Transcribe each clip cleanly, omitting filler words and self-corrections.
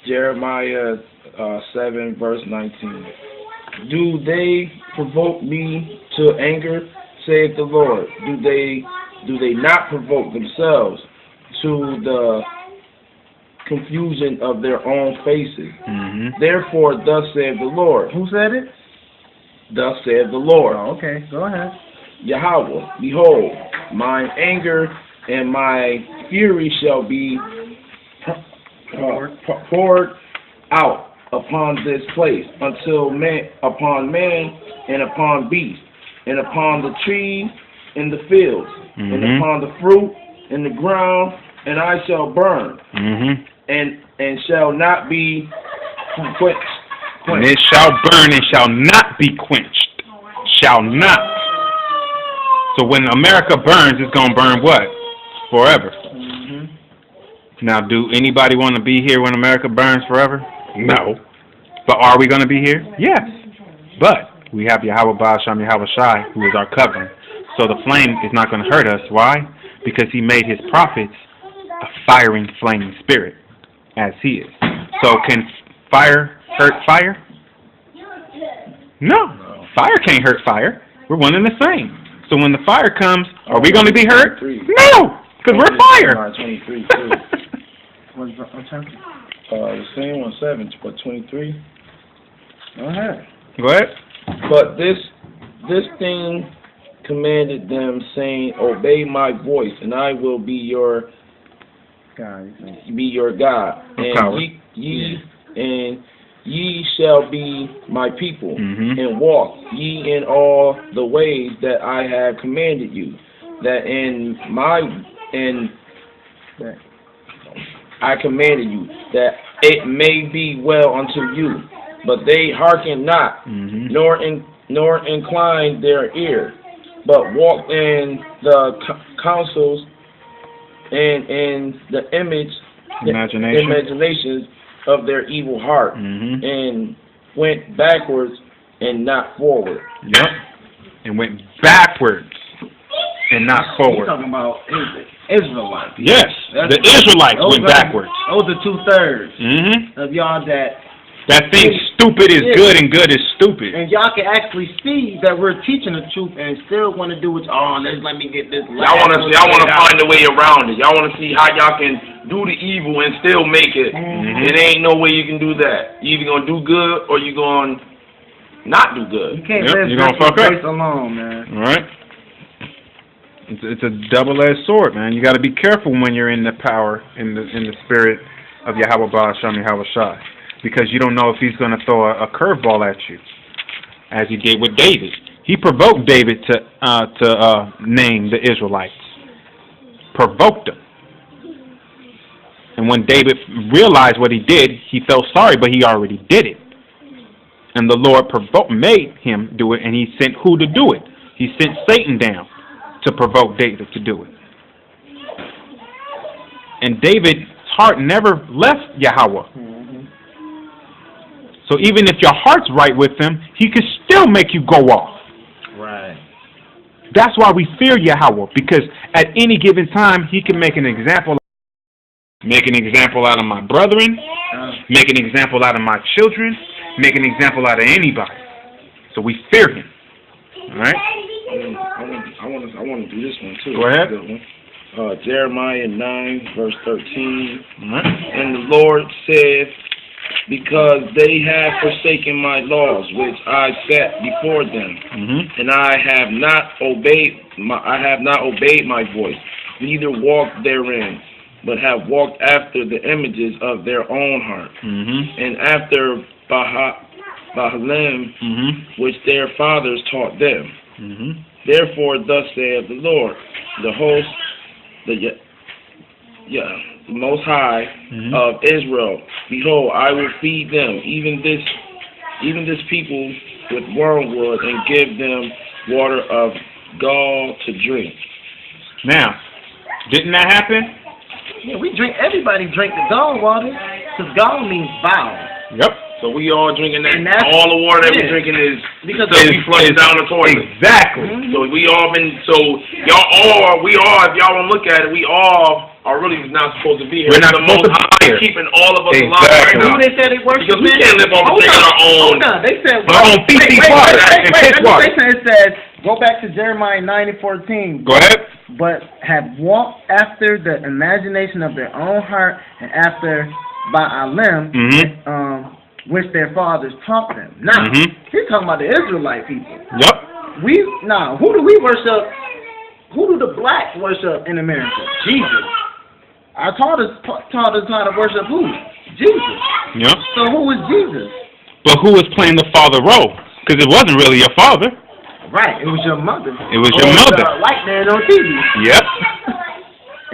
Jeremiah 7, verse 19. Do they provoke me to anger, saith the Lord? Do they not provoke themselves to the confusion of their own faces? Therefore, thus saith the Lord. Who said it? Thus saith the Lord. Oh, okay, go ahead. Yahweh, behold, mine anger and my fury shall be poured out upon this place until upon man and upon beast, and upon the trees in the fields, and upon the fruit in the ground, and I shall burn, and shall not be quenched. And it shall burn and shall not be quenched. Shall not. So when America burns, it's going to burn what? Forever. Now, do anybody want to be here when America burns forever? No. But are we going to be here? Yes. But we have Yahweh Ba'asham Yahweh Shai, who is our covering. So the flame is not going to hurt us. Why? Because he made his prophets a firing, flaming spirit, as he is. So can fire hurt fire? No. Fire can't hurt fire. We're one and the same. So when the fire comes, are we going to be hurt? No, because we're fire. 23 too. The same one, 7, but 23. Go ahead. Go ahead. But this thing commanded them, saying, Obey my voice, and I will be your God. And ye shall be my people, and walk ye in all the ways that I have commanded you, that I commanded you, that it may be well unto you. But they hearken not, nor incline their ear, but walk in the counsels and in the imaginations of their evil heart, and went backwards and not forward. Yep. And went backwards and not forward. You're talking about Israelites. Yes. The Israelites went backwards. Those are 2/3 of y'all that think stupid is good and good is stupid. And y'all can actually see that we're teaching the truth and still want to do it. Oh, let me get this. Y'all want to find a way around it. Y'all want to see how y'all can do the evil and still make it. It ain't no way you can do that. You either gonna do good or you gonna not do good. You can't let grace alone, man. All right. It's a double-edged sword, man. You got to be careful when you're in the power, in the spirit of Yahweh Ba'asham Yahweh Shai. Because you don't know if he's going to throw a curveball at you, as he did with David. He provoked David to name the Israelites. Provoked him. And when David realized what he did, he felt sorry, but he already did it. And the Lord made him do it, and he sent who to do it? He sent Satan down to provoke David to do it. And David's heart never left Yahweh. So even if your heart's right with him, he could still make you go off. Right. That's why we fear Yahweh, because at any given time, he can make an example. Make an example out of my brethren. Make an example out of my children. Make an example out of anybody. So we fear him. All right? I want to do this one too. Go ahead. Jeremiah 9, verse 13. And the Lord said, because they have forsaken my laws, which I set before them, and I have not obeyed my voice, neither walked therein, but have walked after the images of their own heart, and after Baalim, which their fathers taught them. Therefore, thus saith the Lord, the host, the Most High of Israel, behold, I will feed them, even this people, with wormwood, and give them water of gall to drink. Now, didn't that happen? Yeah, everybody drink the gall water, because gall means bowel. Yep. So we all drinking that. All the water that we're drinking is because we flush down the toilet. Exactly. So we all been. So y'all all. We all. If y'all want to look at it, we all are really not supposed to be here. We're not the supposed Most to be High here. keeping all of us alive Exactly. right now. Who they said they worship? Because we can't live off of our own. Hold on. They said Our own feces water and piss water. It says, go back to Jeremiah 9:14. Go ahead. But have walked after the imagination of their own heart and after Baalim, which their fathers taught them. Now, he's talking about the Israelite people. Yep. Who do we worship? Who do the blacks worship in America? Jesus. Our taught us how to worship who? Jesus. Yep. So who is Jesus? But who was playing the father role? Because it wasn't really your father. Right, it was your mother. It was your mother. The white man on TV. Yep.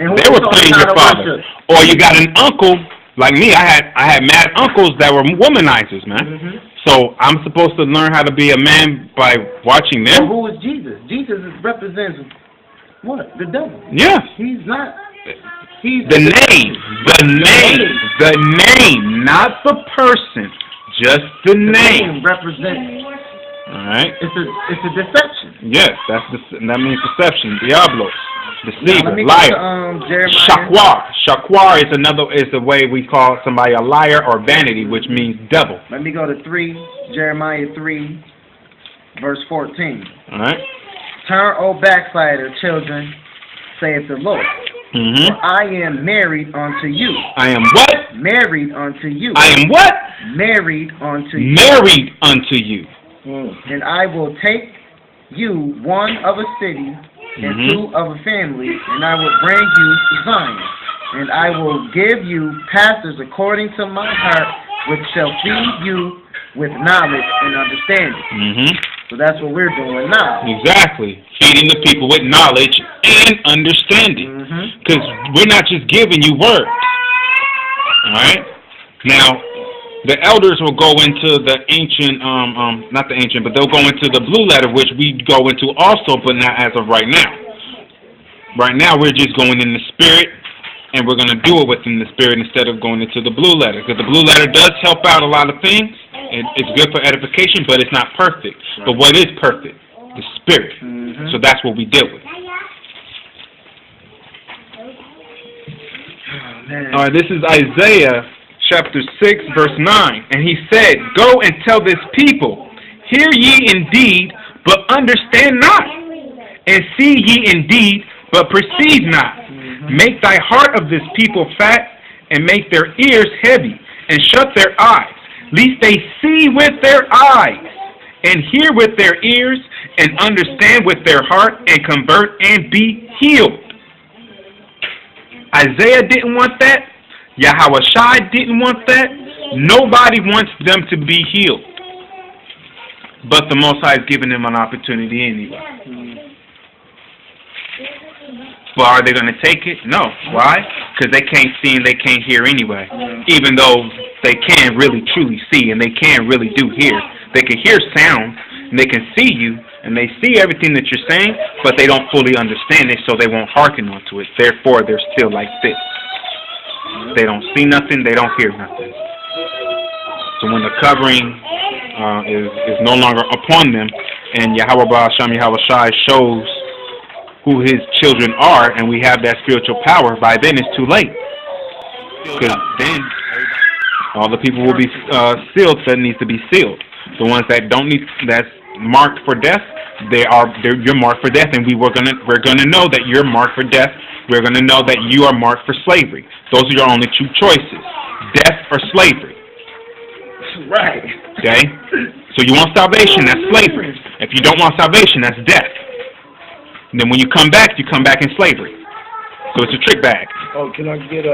And They were playing your father. Or you got an uncle like me. I had mad uncles that were womanizers, man. So I'm supposed to learn how to be a man by watching them. So who is Jesus? Jesus represents what? The devil. Yes. He's not. He's the name, not the person, just the name. Represents. All right. It's a deception. Yes, that means deception. Diablos, deceiver, Now, liar. Shakwar is a way we call somebody a liar or vanity, which means devil. Let me go to Jeremiah 3, verse 14. All right. Turn, O backslider, children, saith the Lord. For I am married unto you. I am what? Married unto you. I am what? Married unto you. Married unto you. And I will take you one of a city and two of a family, and I will bring you to Zion. And I will give you pastors according to my heart, which shall feed you with knowledge and understanding. So that's what we're doing now. Exactly. Feeding the people with knowledge and understanding. Because we're not just giving you word. Alright? Now, the elders will go into the ancient, not the ancient, but they'll go into the blue letter, which we go into also, but not as of right now. Right now, we're just going in the spirit, and we're going to do it within the spirit instead of going into the blue letter. Because the blue letter does help out a lot of things. It's good for edification, but it's not perfect. But what is perfect? The spirit. So that's what we deal with. All right, this is Isaiah chapter 6, verse 9. And he said, go and tell this people, hear ye indeed, but understand not. And see ye indeed, but perceive not. Make thy heart of this people fat, and make their ears heavy, and shut their eyes, lest they see with their eyes, and hear with their ears, and understand with their heart, and convert, and be healed. Isaiah didn't want that. Yahweh Shai didn't want that. Nobody wants them to be healed. But the Most High is giving them an opportunity anyway. But are they going to take it? No. Why? Because they can't see and they can't hear anyway. Even though they can really truly see and they can really do hear. They can hear sound and they can see you and they see everything that you're saying, but they don't fully understand it, so they won't hearken onto it. Therefore, they're still like this. They don't see nothing, they don't hear nothing. So when the covering is no longer upon them, and Yahweh Ba'asham Yahweh Shai shows who his children are, and we have that spiritual power, by then it's too late. Because then all the people will be sealed that needs to be sealed. The ones that don't need, that's marked for death, you're marked for death, and we're gonna know that you're marked for death. We're gonna know that you are marked for slavery. Those are your only two choices: death or slavery. Right. Okay. So you want salvation? That's slavery. If you don't want salvation, that's death. And then when you come back in slavery. So it's a trick bag. Oh, can I get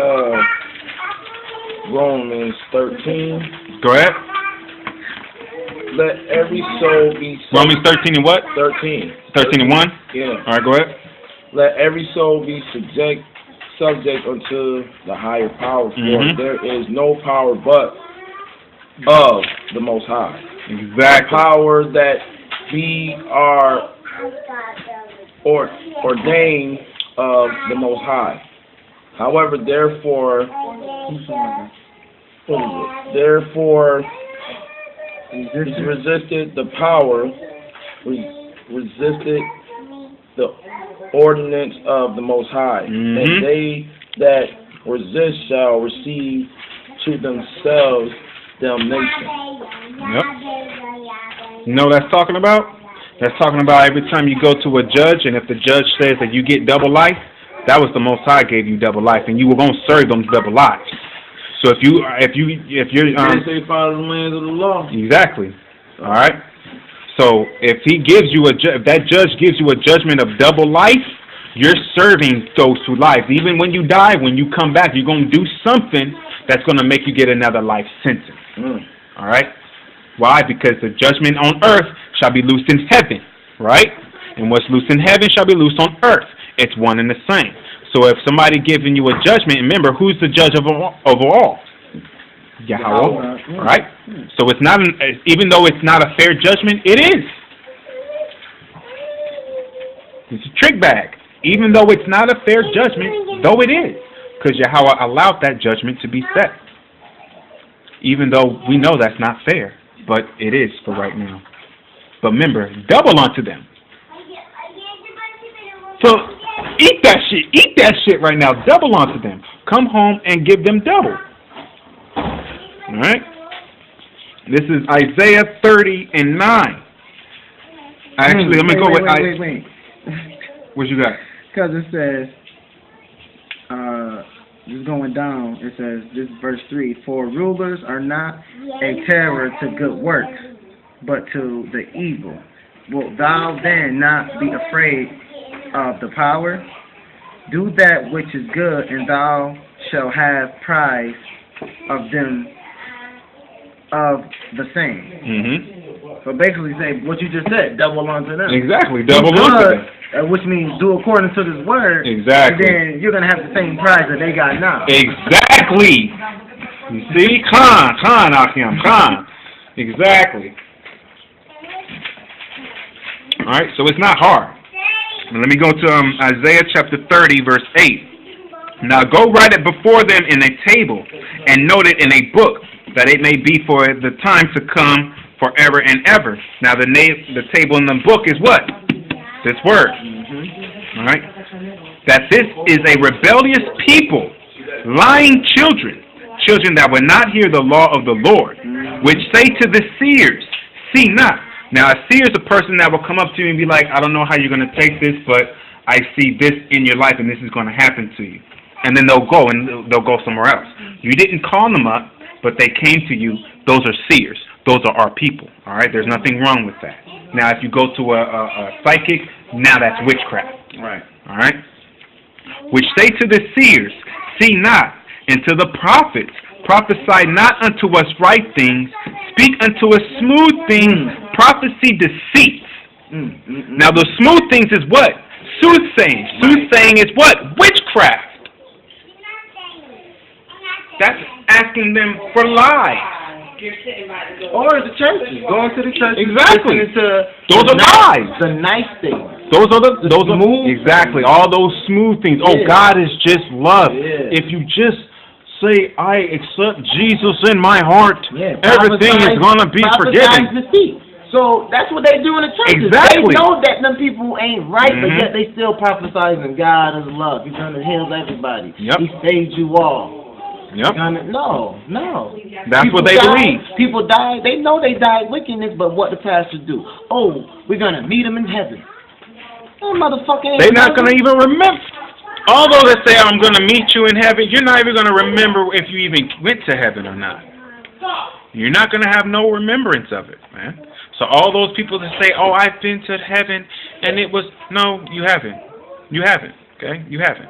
Romans 13? Go ahead. Let every soul be Romans 13 and what? 13. 13 and 1? Yeah. All right, go ahead. Let every soul be subject unto the higher power, for there is no power but of the Most High. Exactly. The power that we are ordained of the Most High. However, therefore resisted the power, resisted the ordinance of the Most High, and they that resist shall receive to themselves damnation. Yep. You know what that's talking about? That's talking about every time you go to a judge, and if the judge says that you get double life, that was the Most High gave you double life, and you were gonna serve them double lives. So if you're they follow the lands of the law. Exactly. All right. So if he gives you if that judge gives you a judgment of double life, you're serving those two lives. Even when you die, when you come back, you're gonna do something that's gonna make you get another life sentence. All right. Why? Because the judgment on earth shall be loosed in heaven, right? And what's loosed in heaven shall be loosed on earth. It's one and the same. So if somebody giving you a judgment, remember, who's the judge of all? Yahweh, right? So it's not, even though it's not a fair judgment, it is. It's a trick bag. Even though it's not a fair judgment, though it is. Because Yahweh allowed that judgment to be set. Even though we know that's not fair. But it is for right now. But remember, double unto them. So eat that shit. Eat that shit right now. Double onto them. Come home and give them double. All right. This is Isaiah 30:9. Actually, let me go with wait. What you got? Because it says, just going down, it says, this verse 3, for rulers are not a terror to good works, but to the evil. Wilt thou then not be afraid of the power? Do that which is good, and thou shalt have prize of them of the same. So basically say what you just said, double unto them. Exactly, double unto them. Which means do according to this word. Exactly. And then you're going to have the same prize that they got now. Exactly. You see? Khan, Akim, Khan. Exactly. All right, so it's not hard. Now let me go to Isaiah chapter 30, verse 8. Now go write it before them in a table, and note it in a book, that it may be for the time to come forever and ever. Now the table in the book is what? This word. All right? That this is a rebellious people, lying children that will not hear the law of the Lord, which say to the seers, see not. Now, a seer is a person that will come up to you and be like, I don't know how you're going to take this, but I see this in your life and this is going to happen to you. And then they'll go somewhere else. You didn't call them up, but they came to you. Those are seers. Those are our people. All right? There's nothing wrong with that. Now, if you go to a psychic, now that's witchcraft. Right. All right? Which say to the seers, see not, and to the prophets, prophesy not unto us right things, speak unto us smooth things, prophecy deceits. Now the smooth things is what? Soothsaying. Soothsaying is what? Witchcraft. That's asking them for lies. Or the churches. Going to the churches. Exactly. Those are lies. The nice things. Those are smooth. Exactly. All those smooth things. Yeah. Oh, God is just love. Yeah. If you just say, I accept Jesus in my heart, everything is going to be forgiven. So that's what they do in the churches. Exactly. They know that them people ain't right, but yet they still prophesizing God is love. He's going to heal everybody. Yep. He saved you all. Yep. No. That's people what they believe. People die. They know they died wickedness, but what the pastors do? Oh, we're going to meet them in heaven. Oh, motherfucker. They're not going to even remember. Although they say, I'm going to meet you in heaven, you're not even going to remember if you even went to heaven or not. You're not going to have no remembrance of it, man. So all those people that say, oh, I've been to heaven, and it was, no, you haven't. You haven't, okay? You haven't.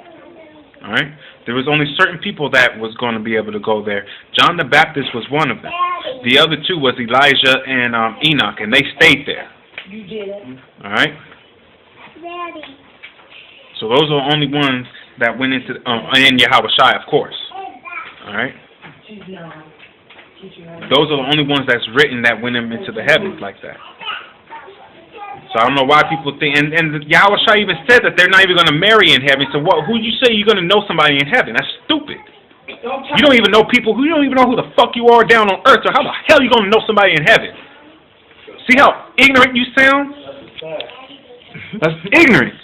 All right? There was only certain people that was going to be able to go there. John the Baptist was one of them. The other two was Elijah and Enoch, and they stayed there. You did it. All right? So those are the only ones that went into, and Yahweh Shai, of course. All right? Those are the only ones that's written that went into the heavens like that. So I don't know why people think, and Yahweh Shai even said that they're not even going to marry in heaven. So what? Who you say you're going to know somebody in heaven? That's stupid. You don't even know people who, you don't even know who the fuck you are down on earth. So how the hell are you going to know somebody in heaven? See how ignorant you sound? That's ignorance.